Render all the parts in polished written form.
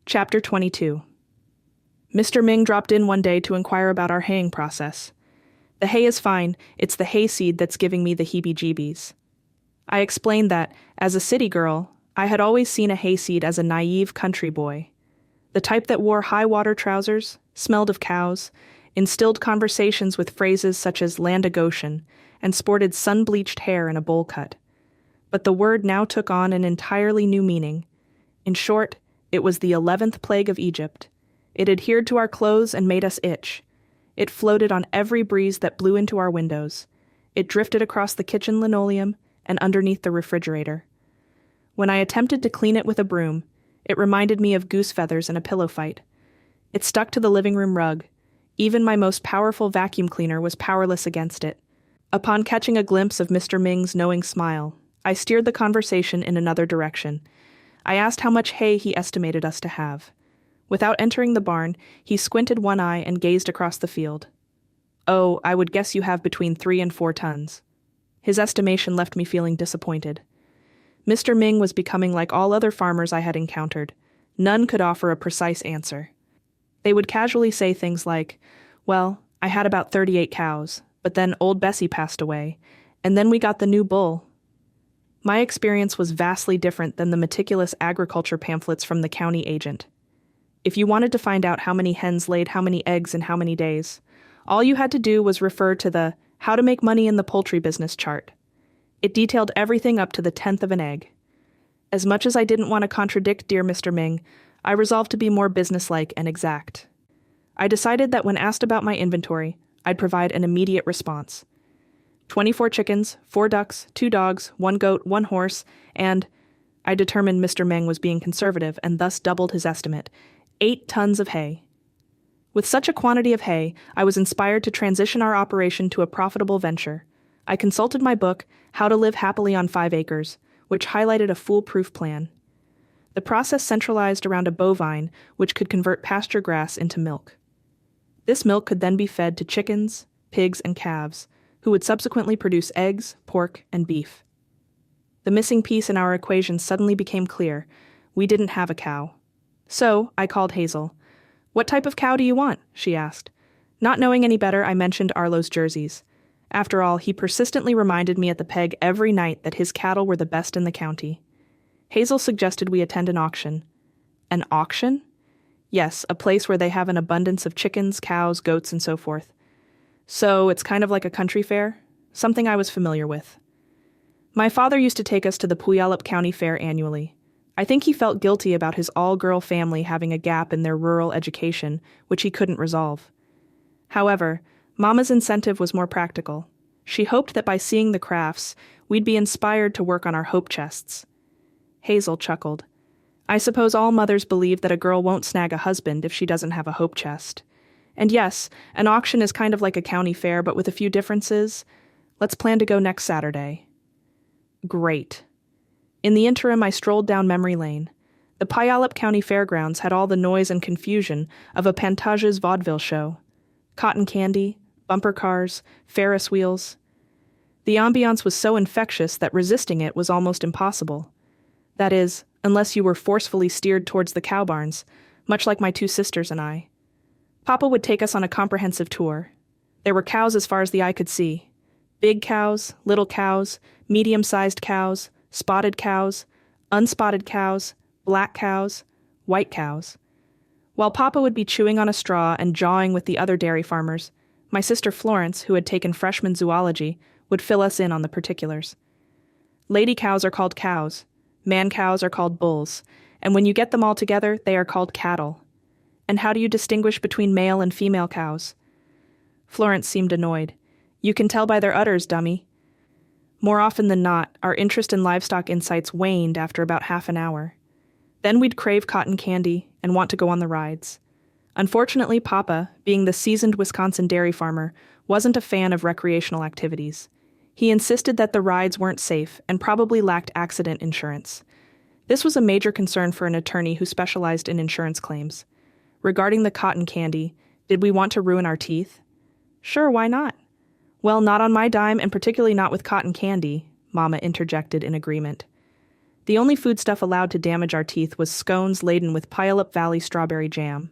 Chapter 22. Mr. Ming dropped in one day to inquire about our haying process. The hay is fine, it's the hayseed that's giving me the heebie-jeebies. I explained that, as a city girl, I had always seen a hayseed as a naive country boy. The type that wore high-water trousers, smelled of cows, instilled conversations with phrases such as land o' Goshen, and sported sun-bleached hair in a bowl cut. But the word now took on an entirely new meaning. In short, it was the 11th plague of Egypt. It adhered to our clothes and made us itch. It floated on every breeze that blew into our windows. It drifted across the kitchen linoleum and underneath the refrigerator. When I attempted to clean it with a broom, it reminded me of goose feathers in a pillow fight. It stuck to the living room rug. Even my most powerful vacuum cleaner was powerless against it. Upon catching a glimpse of Mr. Ming's knowing smile, I steered the conversation in another direction. I asked how much hay he estimated us to have. Without entering the barn, he squinted one eye and gazed across the field. "Oh, I would guess you have between 3 and 4 tons. His estimation left me feeling disappointed. Mr. Ming was becoming like all other farmers I had encountered. None could offer a precise answer. They would casually say things like, "Well, I had about 38 cows, but then old Bessie passed away, and then we got the new bull." My experience was vastly different than the meticulous agriculture pamphlets from the county agent. If you wanted to find out how many hens laid how many eggs in how many days, all you had to do was refer to the How to Make Money in the Poultry Business chart. It detailed everything up to the 10th of an egg. As much as I didn't want to contradict dear Mr. Ming, I resolved to be more businesslike and exact. I decided that when asked about my inventory, I'd provide an immediate response. 24 chickens, 4 ducks, 2 dogs, 1 goat, 1 horse, and I determined Mr. Ming was being conservative and thus doubled his estimate, 8 tons of hay. With such a quantity of hay, I was inspired to transition our operation to a profitable venture. I consulted my book, How to Live Happily on 5 Acres, which highlighted a foolproof plan. The process centralized around a bovine which could convert pasture grass into milk. This milk could then be fed to chickens, pigs, and calves, who would subsequently produce eggs, pork, and beef. The missing piece in our equation suddenly became clear. We didn't have a cow. So, I called Hazel. "What type of cow do you want?" she asked. Not knowing any better, I mentioned Arlo's jerseys. After all, he persistently reminded me at the peg every night that his cattle were the best in the county. Hazel suggested we attend an auction. An auction? Yes, a place where they have an abundance of chickens, cows, goats, and so forth. So it's kind of like a country fair? Something I was familiar with. My father used to take us to the Puyallup County Fair annually. I think he felt guilty about his all-girl family having a gap in their rural education, which he couldn't resolve. However, Mama's incentive was more practical. She hoped that by seeing the crafts, we'd be inspired to work on our hope chests. Hazel chuckled. I suppose all mothers believe that a girl won't snag a husband if she doesn't have a hope chest. And yes, an auction is kind of like a county fair, but with a few differences. Let's plan to go next Saturday. Great. In the interim, I strolled down memory lane. The Puyallup County Fairgrounds had all the noise and confusion of a Pantages vaudeville show. Cotton candy, bumper cars, Ferris wheels. The ambiance was so infectious that resisting it was almost impossible. That is, unless you were forcefully steered towards the cow barns, much like my 2 sisters and I. Papa would take us on a comprehensive tour. There were cows as far as the eye could see. Big cows, little cows, medium-sized cows, spotted cows, unspotted cows, black cows, white cows. While Papa would be chewing on a straw and jawing with the other dairy farmers, my sister Florence, who had taken freshman zoology, would fill us in on the particulars. Lady cows are called cows, man cows are called bulls, and when you get them all together, they are called cattle. And how do you distinguish between male and female cows? Florence seemed annoyed. You can tell by their udders, dummy. More often than not, our interest in livestock insights waned after about half an hour. Then we'd crave cotton candy and want to go on the rides. Unfortunately, Papa, being the seasoned Wisconsin dairy farmer, wasn't a fan of recreational activities. He insisted that the rides weren't safe and probably lacked accident insurance. This was a major concern for an attorney who specialized in insurance claims. Regarding the cotton candy, did we want to ruin our teeth? Sure, why not? Well, not on my dime, and particularly not with cotton candy, Mama interjected in agreement. The only foodstuff allowed to damage our teeth was scones laden with Pile-Up Valley strawberry jam.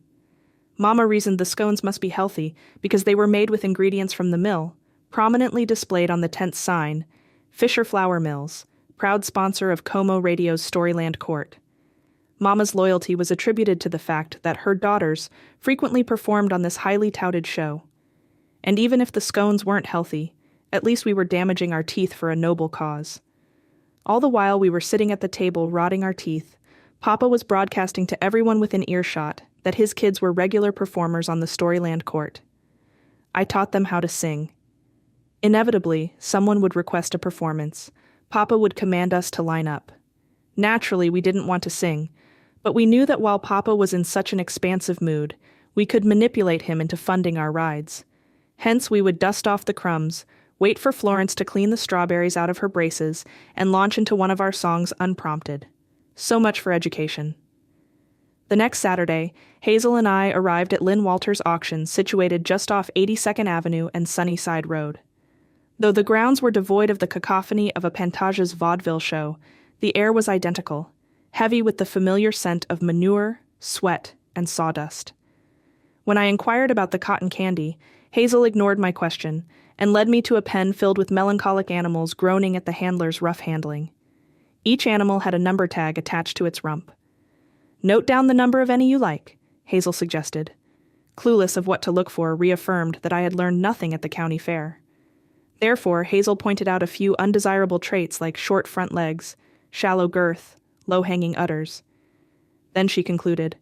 Mama reasoned the scones must be healthy because they were made with ingredients from the mill, prominently displayed on the tent's sign, Fisher Flour Mills, proud sponsor of Como Radio's Storyland Court. Mama's loyalty was attributed to the fact that her daughters frequently performed on this highly touted show. And even if the scones weren't healthy, at least we were damaging our teeth for a noble cause. All the while we were sitting at the table rotting our teeth, Papa was broadcasting to everyone within earshot that his kids were regular performers on the Storyland Court. I taught them how to sing. Inevitably, someone would request a performance. Papa would command us to line up. Naturally, we didn't want to sing, but we knew that while Papa was in such an expansive mood, we could manipulate him into funding our rides. Hence, we would dust off the crumbs, wait for Florence to clean the strawberries out of her braces, and launch into one of our songs unprompted. So much for education. The next Saturday, Hazel and I arrived at Lynn Walters' auction situated just off 82nd Avenue and Sunnyside Road. Though the grounds were devoid of the cacophony of a Pantage's vaudeville show, the air was identical, heavy with the familiar scent of manure, sweat, and sawdust. When I inquired about the cotton candy, Hazel ignored my question and led me to a pen filled with melancholic animals groaning at the handler's rough handling. Each animal had a number tag attached to its rump. "Note down the number of any you like," Hazel suggested. Clueless of what to look for, reaffirmed that I had learned nothing at the county fair. Therefore, Hazel pointed out a few undesirable traits like short front legs, shallow girth, low-hanging udders. Then she concluded,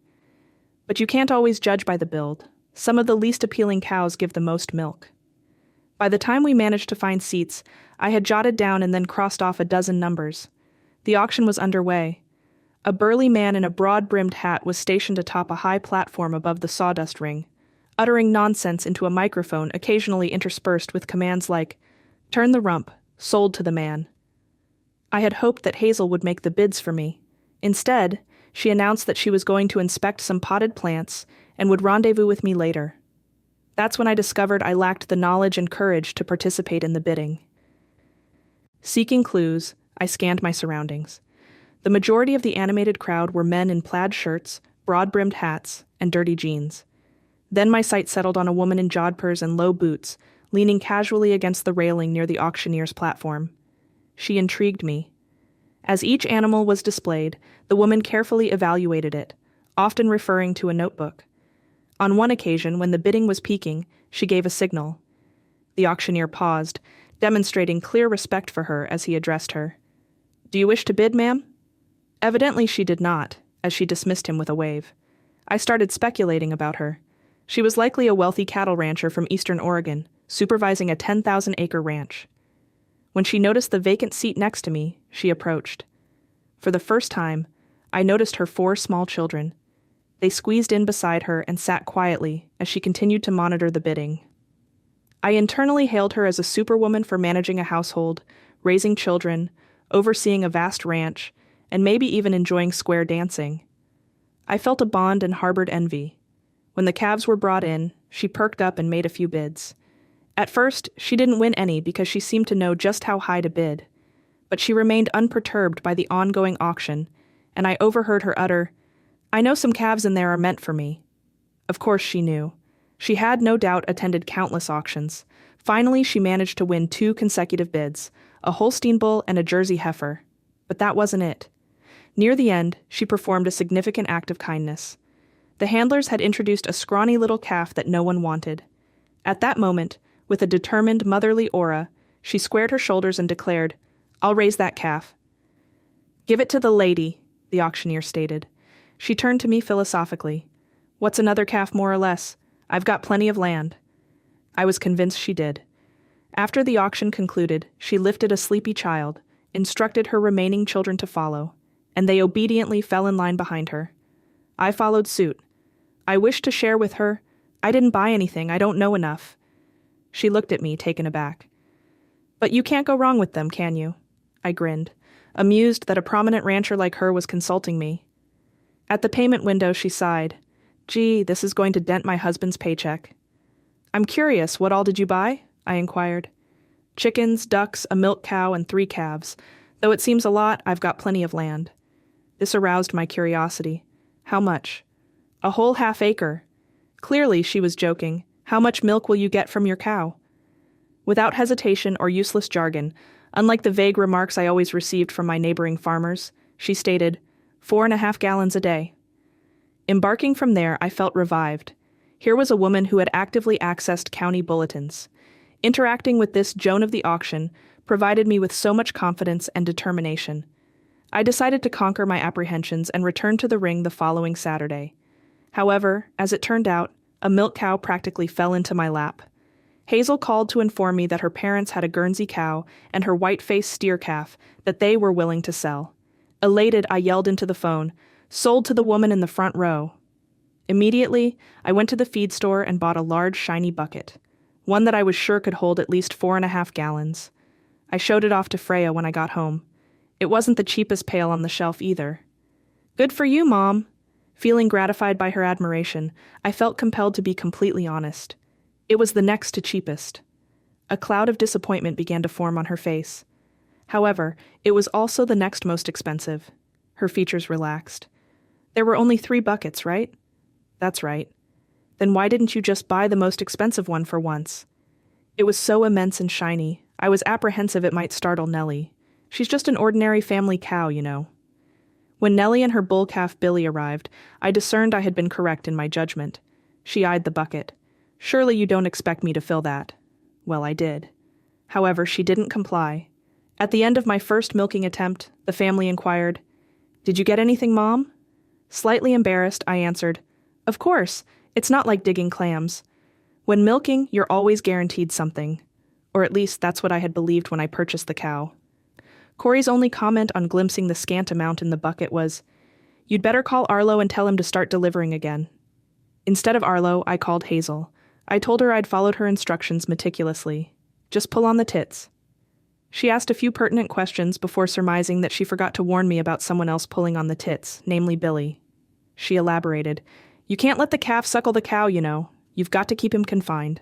"But you can't always judge by the build. Some of the least appealing cows give the most milk." By the time we managed to find seats, I had jotted down and then crossed off a dozen numbers. The auction was underway. A burly man in a broad-brimmed hat was stationed atop a high platform above the sawdust ring, uttering nonsense into a microphone occasionally interspersed with commands like, "Turn the rump, sold to the man." I had hoped that Hazel would make the bids for me. Instead, she announced that she was going to inspect some potted plants and would rendezvous with me later. That's when I discovered I lacked the knowledge and courage to participate in the bidding. Seeking clues, I scanned my surroundings. The majority of the animated crowd were men in plaid shirts, broad-brimmed hats, and dirty jeans. Then my sight settled on a woman in jodhpurs and low boots, leaning casually against the railing near the auctioneer's platform. She intrigued me. As each animal was displayed, the woman carefully evaluated it, often referring to a notebook. On one occasion, when the bidding was peaking, she gave a signal. The auctioneer paused, demonstrating clear respect for her as he addressed her. "Do you wish to bid, ma'am?" Evidently she did not, as she dismissed him with a wave. I started speculating about her. She was likely a wealthy cattle rancher from eastern Oregon, supervising a 10,000-acre ranch. When she noticed the vacant seat next to me, she approached. For the first time, I noticed her 4 small children. They squeezed in beside her and sat quietly as she continued to monitor the bidding. I internally hailed her as a superwoman for managing a household, raising children, overseeing a vast ranch, and maybe even enjoying square dancing. I felt a bond and harbored envy. When the calves were brought in, she perked up and made a few bids. At first, she didn't win any because she seemed to know just how high to bid. But she remained unperturbed by the ongoing auction, and I overheard her utter, "I know some calves in there are meant for me." Of course she knew. She had no doubt attended countless auctions. Finally, she managed to win 2 consecutive bids, a Holstein bull and a Jersey heifer. But that wasn't it. Near the end, she performed a significant act of kindness. The handlers had introduced a scrawny little calf that no one wanted. At that moment, with a determined motherly aura, she squared her shoulders and declared, "I'll raise that calf." "Give it to the lady," the auctioneer stated. She turned to me philosophically. "What's another calf more or less? I've got plenty of land." I was convinced she did. After the auction concluded, she lifted a sleepy child, instructed her remaining children to follow, and they obediently fell in line behind her. I followed suit. I wished to share with her, "I didn't buy anything, I don't know enough." She looked at me, taken aback. "But you can't go wrong with them, can you?" I grinned, amused that a prominent rancher like her was consulting me. At the payment window, she sighed. "Gee, this is going to dent my husband's paycheck." "I'm curious, what all did you buy?" I inquired. "Chickens, ducks, a milk cow, and 3 calves. Though it seems a lot, I've got plenty of land. This aroused my curiosity. How much? A whole half-acre. Clearly, she was joking. How much milk will you get from your cow? Without hesitation or useless jargon, unlike the vague remarks I always received from my neighboring farmers, she stated, 4.5 gallons a day. Embarking from there, I felt revived. Here was a woman who had actively accessed county bulletins. Interacting with this Joan of the auction provided me with so much confidence and determination. I decided to conquer my apprehensions and return to the ring the following Saturday. However, as it turned out, a milk cow practically fell into my lap. Hazel called to inform me that her parents had a Guernsey cow and her white-faced steer calf that they were willing to sell. Elated, I yelled into the phone, "Sold to the woman in the front row." Immediately, I went to the feed store and bought a large, shiny bucket, one that I was sure could hold at least 4.5 gallons. I showed it off to Freya when I got home. It wasn't the cheapest pail on the shelf either. "Good for you, Mom." Feeling gratified by her admiration, I felt compelled to be completely honest. It was the next to cheapest. A cloud of disappointment began to form on her face. However, it was also the next most expensive. Her features relaxed. "There were only 3 buckets, right?" "That's right." "Then why didn't you just buy the most expensive one for once?" It was so immense and shiny, I was apprehensive it might startle Nellie. She's just an ordinary family cow, you know. When Nellie and her bull calf Billy arrived, I discerned I had been correct in my judgment. She eyed the bucket. "Surely you don't expect me to fill that." Well, I did. However, she didn't comply. At the end of my first milking attempt, the family inquired, "Did you get anything, Mom?" Slightly embarrassed, I answered, "Of course, it's not like digging clams. When milking, you're always guaranteed something." Or at least that's what I had believed when I purchased the cow. Corey's only comment on glimpsing the scant amount in the bucket was, "You'd better call Arlo and tell him to start delivering again." Instead of Arlo, I called Hazel. I told her I'd followed her instructions meticulously. Just pull on the tits. She asked a few pertinent questions before surmising that she forgot to warn me about someone else pulling on the tits, namely Billy. She elaborated, "You can't let the calf suckle the cow, you know. You've got to keep him confined."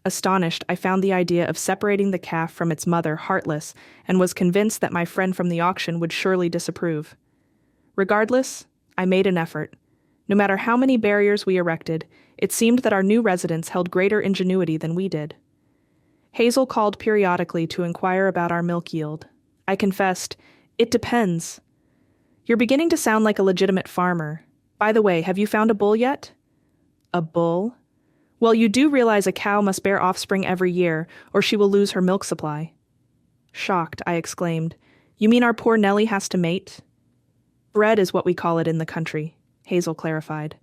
Astonished, I found the idea of separating the calf from its mother heartless and was convinced that my friend from the auction would surely disapprove. Regardless, I made an effort. No matter how many barriers we erected, it seemed that our new residents held greater ingenuity than we did. Hazel called periodically to inquire about our milk yield. I confessed, "It depends." "You're beginning to sound like a legitimate farmer. By the way, have you found a bull yet?" "A bull?" "Well, you do realize a cow must bear offspring every year, or she will lose her milk supply." Shocked, I exclaimed, "You mean our poor Nellie has to mate?" "Bred is what we call it in the country," Hazel clarified.